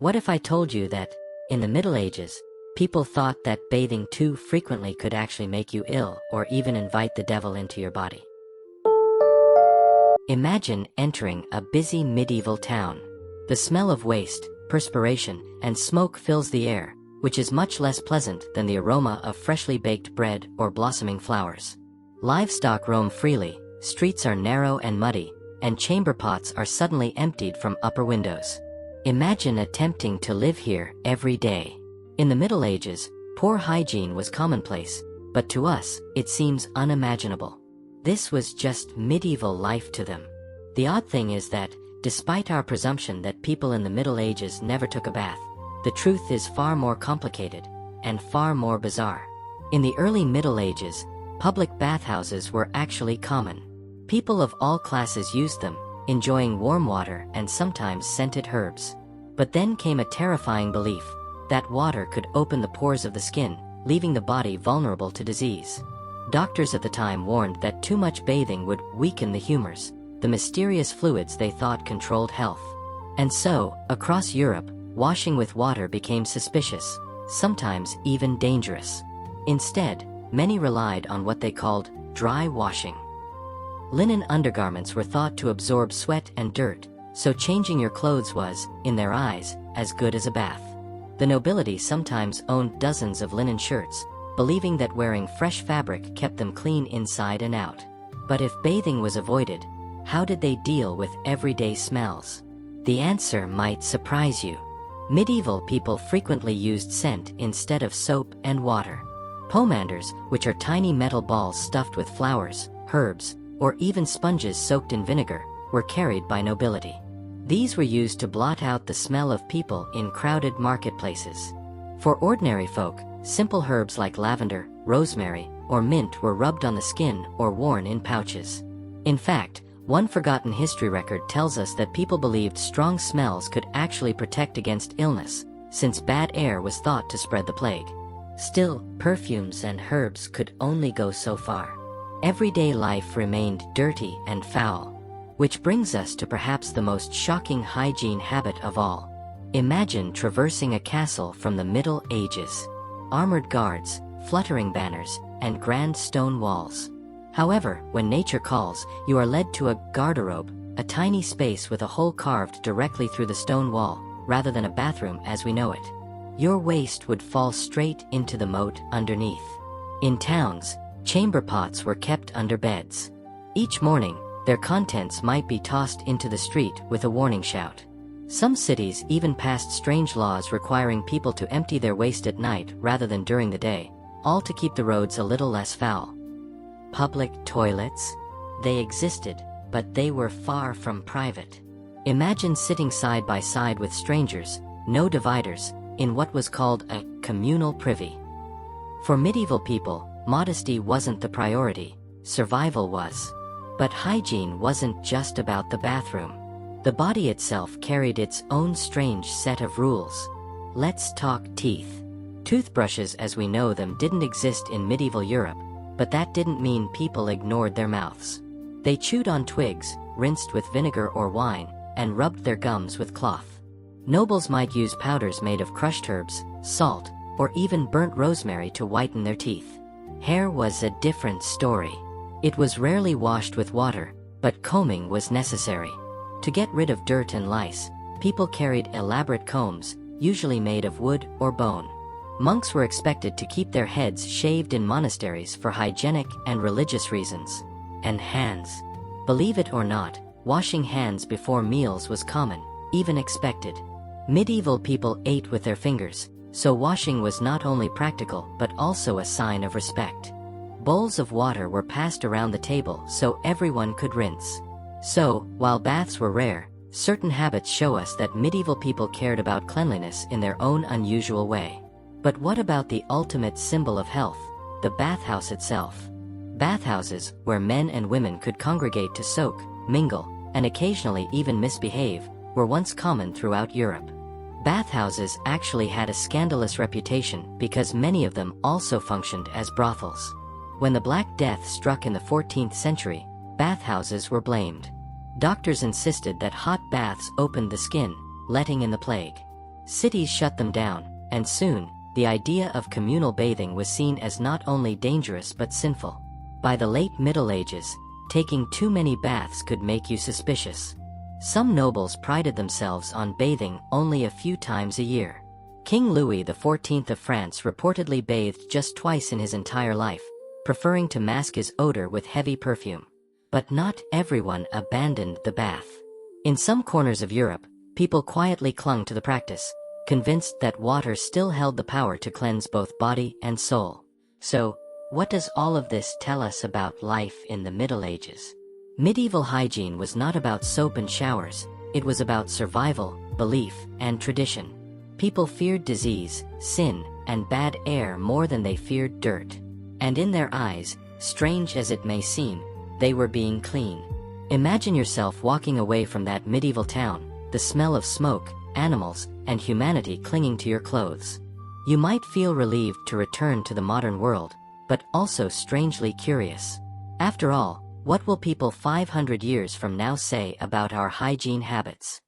What if I told you that, in the Middle Ages, people thought that bathing too frequently could actually make you ill or even invite the devil into your body? Imagine entering a busy medieval town. The smell of waste, perspiration, and smoke fills the air, which is much less pleasant than the aroma of freshly baked bread or blossoming flowers. Livestock roam freely, streets are narrow and muddy, and chamber pots are suddenly emptied from upper windows. Imagine attempting to live here every day. In the Middle Ages, poor hygiene was commonplace, but to us, it seems unimaginable. This was just medieval life to them. The odd thing is that, despite our presumption that people in the Middle Ages never took a bath, the truth is far more complicated and far more bizarre. In the early Middle Ages, public bathhouses were actually common. People of all classes used them, enjoying warm water and sometimes scented herbs. But then came a terrifying belief that water could open the pores of the skin, leaving the body vulnerable to disease. Doctors at the time warned that too much bathing would weaken the humors, the mysterious fluids they thought controlled health. And so, across Europe, washing with water became suspicious, sometimes even dangerous. Instead, many relied on what they called dry washing. Linen undergarments were thought to absorb sweat and dirt, so changing your clothes was, in their eyes, as good as a bath. The nobility sometimes owned dozens of linen shirts, believing that wearing fresh fabric kept them clean inside and out. But if bathing was avoided, how did they deal with everyday smells? The answer might surprise you. Medieval people frequently used scent instead of soap and water. Pomanders, which are tiny metal balls stuffed with flowers, herbs, or even sponges soaked in vinegar, were carried by nobility. These were used to blot out the smell of people in crowded marketplaces. For ordinary folk, simple herbs like lavender, rosemary, or mint were rubbed on the skin or worn in pouches. In fact, one forgotten history record tells us that people believed strong smells could actually protect against illness, since bad air was thought to spread the plague. Still, perfumes and herbs could only go so far. Everyday life remained dirty and foul. Which brings us to perhaps the most shocking hygiene habit of all. Imagine traversing a castle from the Middle Ages. Armored guards, fluttering banners, and grand stone walls. However, when nature calls, you are led to a garderobe, a tiny space with a hole carved directly through the stone wall, rather than a bathroom as we know it. Your waste would fall straight into the moat underneath. In towns, chamber pots were kept under beds. Each morning, their contents might be tossed into the street with a warning shout. Some cities even passed strange laws requiring people to empty their waste at night rather than during the day, all to keep the roads a little less foul. Public toilets? They existed, but they were far from private. Imagine sitting side by side with strangers, no dividers, in what was called a communal privy. For medieval people, modesty wasn't the priority, survival was. But hygiene wasn't just about the bathroom. The body itself carried its own strange set of rules. Let's talk teeth. Toothbrushes as we know them didn't exist in medieval Europe, but that didn't mean people ignored their mouths. They chewed on twigs, rinsed with vinegar or wine, and rubbed their gums with cloth. Nobles might use powders made of crushed herbs, salt, or even burnt rosemary to whiten their teeth. Hair was a different story. It was rarely washed with water, but combing was necessary. To get rid of dirt and lice, people carried elaborate combs, usually made of wood or bone. Monks were expected to keep their heads shaved in monasteries for hygienic and religious reasons. And hands. Believe it or not, washing hands before meals was common, even expected. Medieval people ate with their fingers, so washing was not only practical but also a sign of respect. Bowls of water were passed around the table so everyone could rinse. So, while baths were rare, certain habits show us that medieval people cared about cleanliness in their own unusual way. But what about the ultimate symbol of health, the bathhouse itself? Bathhouses, where men and women could congregate to soak, mingle, and occasionally even misbehave, were once common throughout Europe. Bathhouses actually had a scandalous reputation because many of them also functioned as brothels. When the Black Death struck in the 14th century, bathhouses were blamed. Doctors insisted that hot baths opened the skin, letting in the plague. Cities shut them down, and soon, the idea of communal bathing was seen as not only dangerous but sinful. By the late Middle Ages, taking too many baths could make you suspicious. Some nobles prided themselves on bathing only a few times a year. King Louis XIV of France reportedly bathed just twice in his entire life, preferring to mask his odor with heavy perfume. But not everyone abandoned the bath. In some corners of Europe, people quietly clung to the practice, convinced that water still held the power to cleanse both body and soul. So, what does all of this tell us about life in the Middle Ages? Medieval hygiene was not about soap and showers, it was about survival, belief, and tradition. People feared disease, sin, and bad air more than they feared dirt. And in their eyes, strange as it may seem, they were being clean. Imagine yourself walking away from that medieval town, the smell of smoke, animals, and humanity clinging to your clothes. You might feel relieved to return to the modern world, but also strangely curious. After all, what will people 500 years from now say about our hygiene habits?